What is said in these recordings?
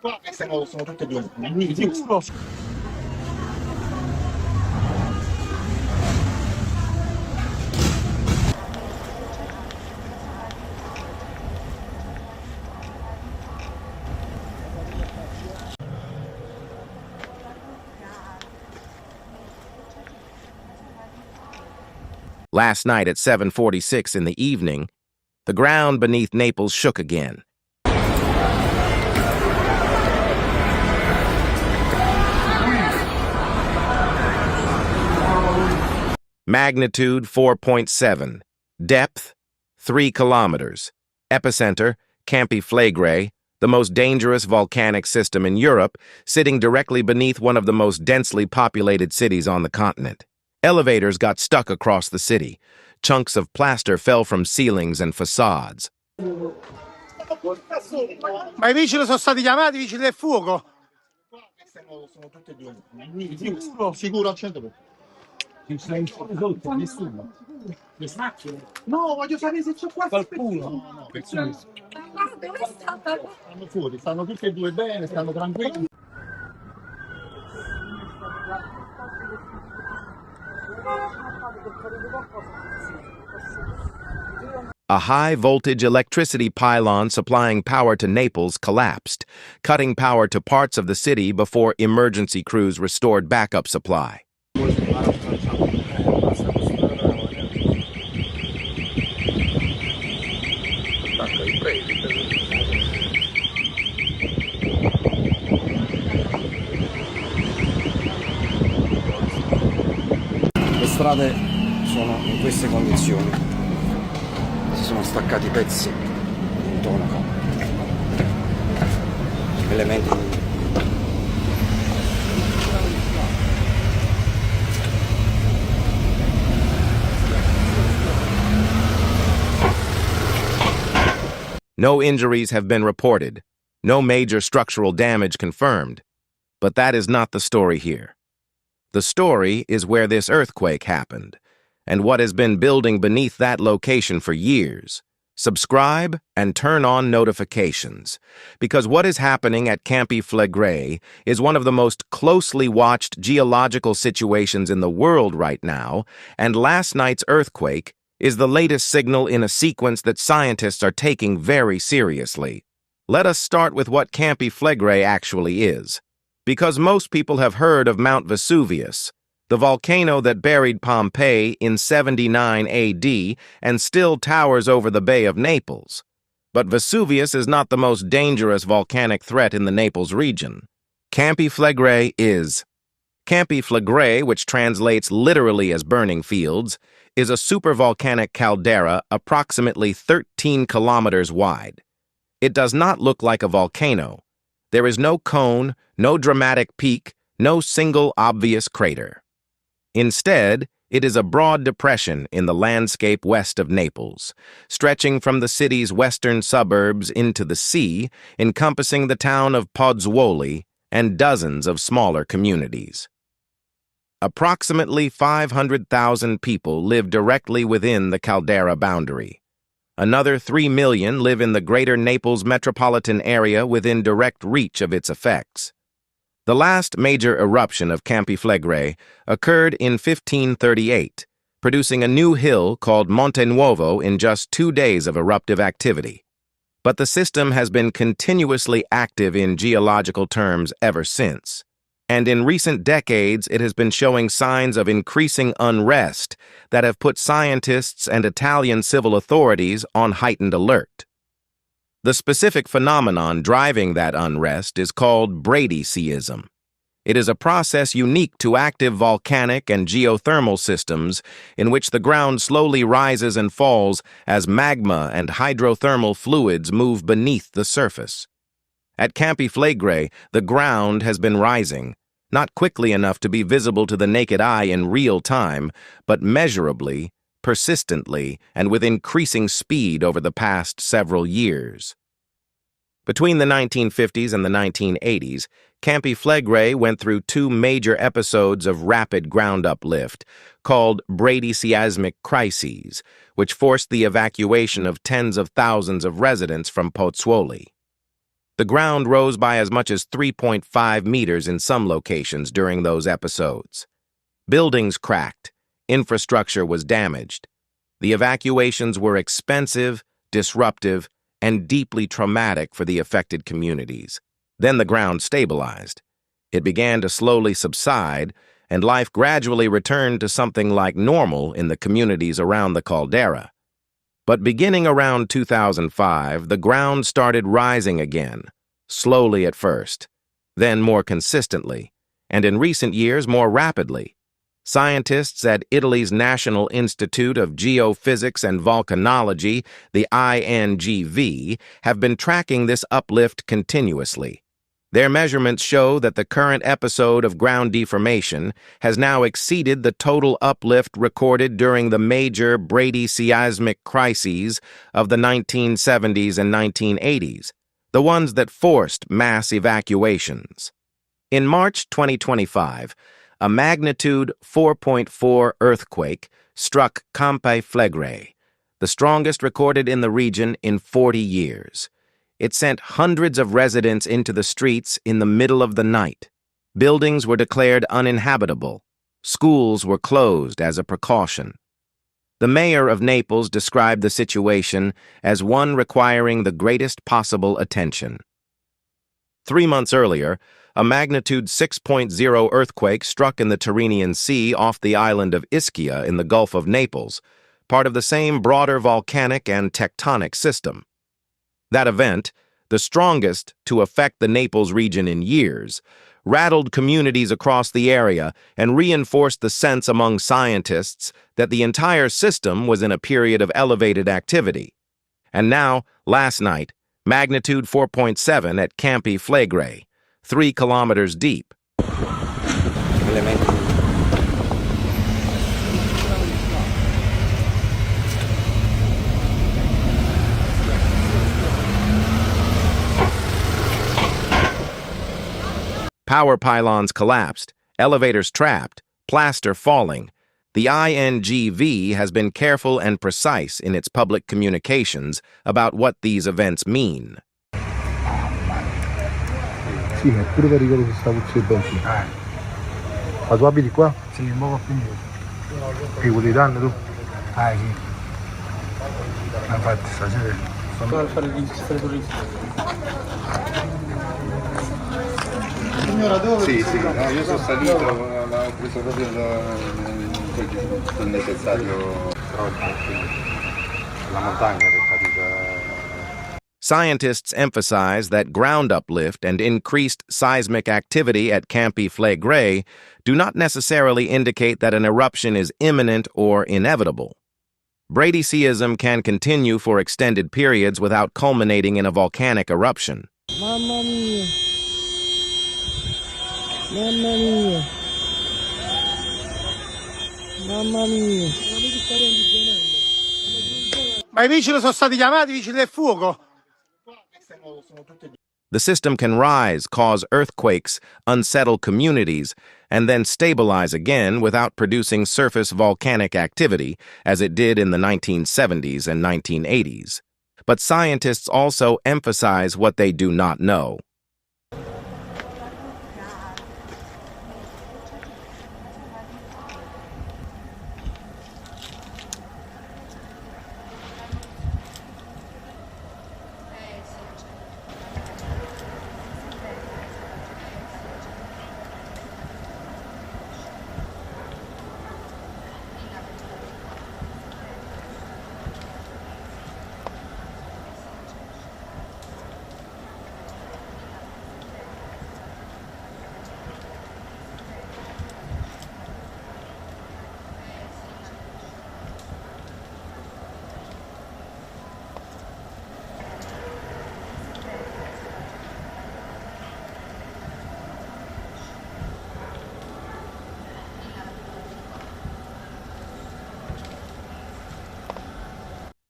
Sono tutte e due magnifiche. Last night at 7:46 in the evening, the ground beneath Naples shook again. Magnitude 4.7, depth 3 kilometers, epicenter Campi Flegrei, the most dangerous volcanic system in Europe, sitting directly beneath one of the most densely populated cities on the continent. Elevators got stuck across the city. Chunks of plaster fell from ceilings and facades. Ma i vigili sono stati chiamati, i vigili del fuoco? Sono tutte e due magnifiche. Sicuro al 100%. Nessuno. Le macchine? No, voglio sapere se c'è qualcuno. No, persone. Dove stanno? Stanno fuori, stanno tutte e due bene, stanno tranquilli. A high-voltage electricity pylon supplying power to Naples collapsed, cutting power to parts of the city before emergency crews restored backup supply. Le strade sono in queste condizioni, si sono staccati pezzi di intonaco, elementi. No injuries have been reported, no major structural damage confirmed, but that is not the story here. The story is where this earthquake happened, and what has been building beneath that location for years. Subscribe and turn on notifications, because what is happening at Campi Flegrei is one of the most closely watched geological situations in the world right now, and last night's earthquake is the latest signal in a sequence that scientists are taking very seriously. Let us start with what Campi Flegrei actually is, because most people have heard of Mount Vesuvius, the volcano that buried Pompeii in 79 AD and still towers over the Bay of Naples. But Vesuvius is not the most dangerous volcanic threat in the Naples region. Campi Flegrei is. Campi Flegrei, which translates literally as burning fields, is a supervolcanic caldera approximately 13 kilometers wide. It does not look like a volcano. There is no cone, no dramatic peak, no single obvious crater. Instead, it is a broad depression in the landscape west of Naples, stretching from the city's western suburbs into the sea, encompassing the town of Pozzuoli and dozens of smaller communities. Approximately 500,000 people live directly within the caldera boundary. Another 3 million live in the greater Naples metropolitan area within direct reach of its effects. The last major eruption of Campi Flegrei occurred in 1538, producing a new hill called Monte Nuovo in just 2 days of eruptive activity. But the system has been continuously active in geological terms ever since, and in recent decades it has been showing signs of increasing unrest that have put scientists and Italian civil authorities on heightened alert. The specific phenomenon driving that unrest is called bradyseism. It is a process unique to active volcanic and geothermal systems in which the ground slowly rises and falls as magma and hydrothermal fluids move beneath the surface. At Campi Flegrei, the ground has been rising, not quickly enough to be visible to the naked eye in real time, but measurably, persistently, and with increasing speed over the past several years. Between the 1950s and the 1980s, Campi Flegrei went through 2 major episodes of rapid ground uplift, called bradyseismic crises, which forced the evacuation of tens of thousands of residents from Pozzuoli. The The ground rose by as much as 3.5 meters in some locations during those episodes. Buildings cracked, infrastructure was damaged. The evacuations were expensive, disruptive, and deeply traumatic for the affected communities. Then the ground stabilized. It began to slowly subside, and life gradually returned to something like normal in the communities around the caldera. But beginning around 2005, the ground started rising again, slowly at first, then more consistently, and in recent years more rapidly. Scientists at Italy's National Institute of Geophysics and Volcanology, the INGV, have been tracking this uplift continuously. Their measurements show that the current episode of ground deformation has now exceeded the total uplift recorded during the major bradyseismic crises of the 1970s and 1980s, the ones that forced mass evacuations. In March 2025, a magnitude 4.4 earthquake struck Campi Flegrei, the strongest recorded in the region in 40 years. It sent hundreds of residents into the streets in the middle of the night. Buildings were declared uninhabitable. Schools were closed as a precaution. The mayor of Naples described the situation as one requiring the greatest possible attention. 3 months earlier, a magnitude 6.0 earthquake struck in the Tyrrhenian Sea off the island of Ischia in the Gulf of Naples, part of the same broader volcanic and tectonic system. That event, the strongest to affect the Naples region in years, rattled communities across the area and reinforced the sense among scientists that the entire system was in a period of elevated activity. And now, last night, magnitude 4.7 at Campi Flegrei, 3 kilometers deep. Power pylons collapsed, elevators trapped, plaster falling. The INGV has been careful and precise in its public communications about what these events mean. Sì, ma è pure pericoloso questa puzza di benzina. Ma tu abiti qua? Sì, un po' più indietro. E quelli danno tu? Sì. Ma infatti stasera sto a fare il turista. Signora dove? Sì, no, io sono salito, ma ho preso proprio il necessario La montagna che fatica. Scientists emphasize that ground uplift and increased seismic activity at Campi Flegrei do not necessarily indicate that an eruption is imminent or inevitable. Bradyseism can continue for extended periods without culminating in a volcanic eruption. Mamma mia! Mamma mia! Mamma mia! Ma i vigili sono stati chiamati, i vigili del fuoco? The system can rise, cause earthquakes, unsettle communities, and then stabilize again without producing surface volcanic activity, as it did in the 1970s and 1980s. But scientists also emphasize what they do not know.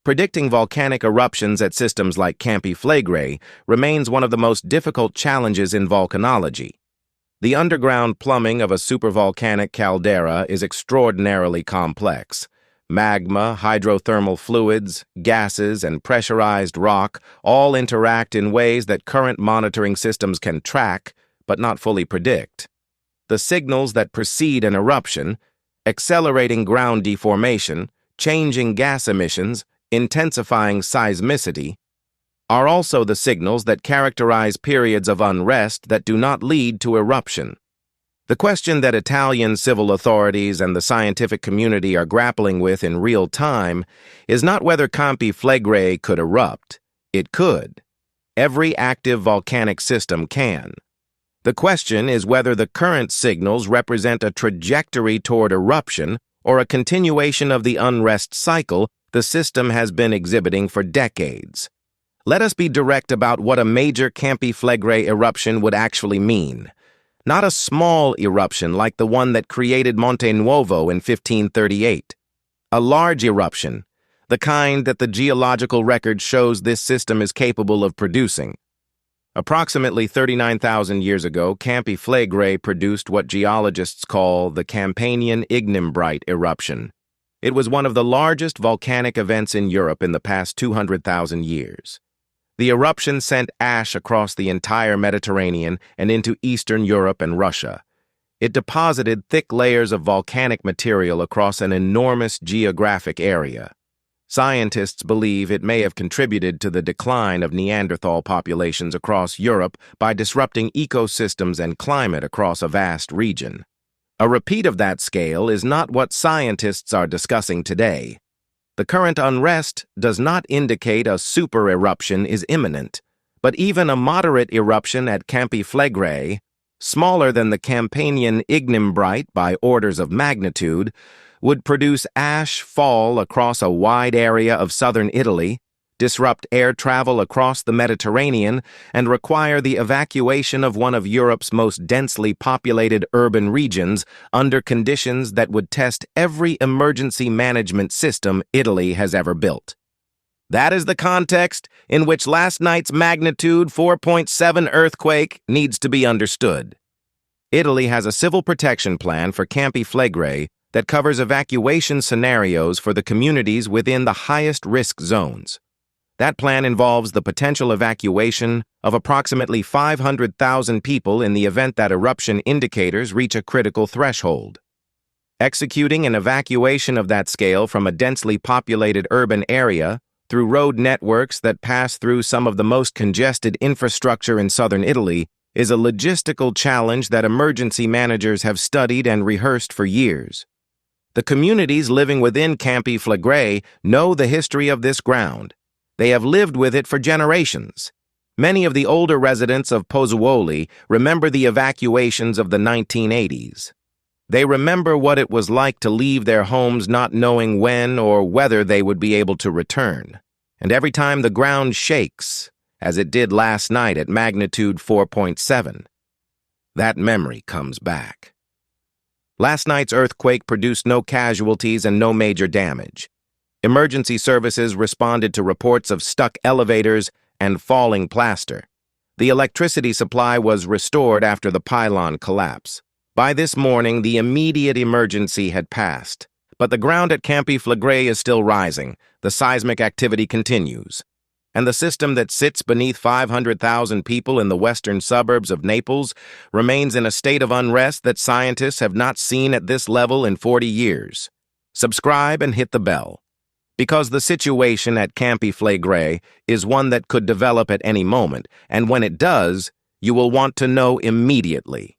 Predicting volcanic eruptions at systems like Campi Flegrei remains one of the most difficult challenges in volcanology. The underground plumbing of a supervolcanic caldera is extraordinarily complex. Magma, hydrothermal fluids, gases, and pressurized rock all interact in ways that current monitoring systems can track, but not fully predict. The signals that precede an eruption, accelerating ground deformation, changing gas emissions, intensifying seismicity, are also the signals that characterize periods of unrest that do not lead to eruption. The question that Italian civil authorities and the scientific community are grappling with in real time is not whether Campi Flegrei could erupt. It could. Every active volcanic system can. The question is whether the current signals represent a trajectory toward eruption or a continuation of the unrest cycle the system has been exhibiting for decades. Let us be direct about what a major Campi Flegrei eruption would actually mean. Not a small eruption like the one that created Monte Nuovo in 1538. A large eruption, the kind that the geological record shows this system is capable of producing. Approximately 39,000 years ago, Campi Flegrei produced what geologists call the Campanian ignimbrite eruption. It was one of the largest volcanic events in Europe in the past 200,000 years. The eruption sent ash across the entire Mediterranean and into Eastern Europe and Russia. It deposited thick layers of volcanic material across an enormous geographic area. Scientists believe it may have contributed to the decline of Neanderthal populations across Europe by disrupting ecosystems and climate across a vast region. A repeat of that scale is not what scientists are discussing today. The current unrest does not indicate a super-eruption is imminent, but even a moderate eruption at Campi Flegrei, smaller than the Campanian ignimbrite by orders of magnitude, would produce ash fall across a wide area of southern Italy, disrupt air travel across the Mediterranean, and require the evacuation of one of Europe's most densely populated urban regions under conditions that would test every emergency management system Italy has ever built. That is the context in which last night's magnitude 4.7 earthquake needs to be understood. Italy has a civil protection plan for Campi Flegrei that covers evacuation scenarios for the communities within the highest risk zones. That plan involves the potential evacuation of approximately 500,000 people in the event that eruption indicators reach a critical threshold. Executing an evacuation of that scale from a densely populated urban area through road networks that pass through some of the most congested infrastructure in southern Italy is a logistical challenge that emergency managers have studied and rehearsed for years. The communities living within Campi Flegrei know the history of this ground. They have lived with it for generations. Many of the older residents of Pozzuoli remember the evacuations of the 1980s. They remember what it was like to leave their homes not knowing when or whether they would be able to return. And every time the ground shakes, as it did last night at magnitude 4.7, that memory comes back. Last night's earthquake produced no casualties and no major damage. Emergency services responded to reports of stuck elevators and falling plaster. The electricity supply was restored after the pylon collapse. By this morning, the immediate emergency had passed. But the ground at Campi Flegrei is still rising. The seismic activity continues. And the system that sits beneath 500,000 people in the western suburbs of Naples remains in a state of unrest that scientists have not seen at this level in 40 years. Subscribe and hit the bell. Because the situation at Campi Flegrei is one that could develop at any moment, and when it does, you will want to know immediately.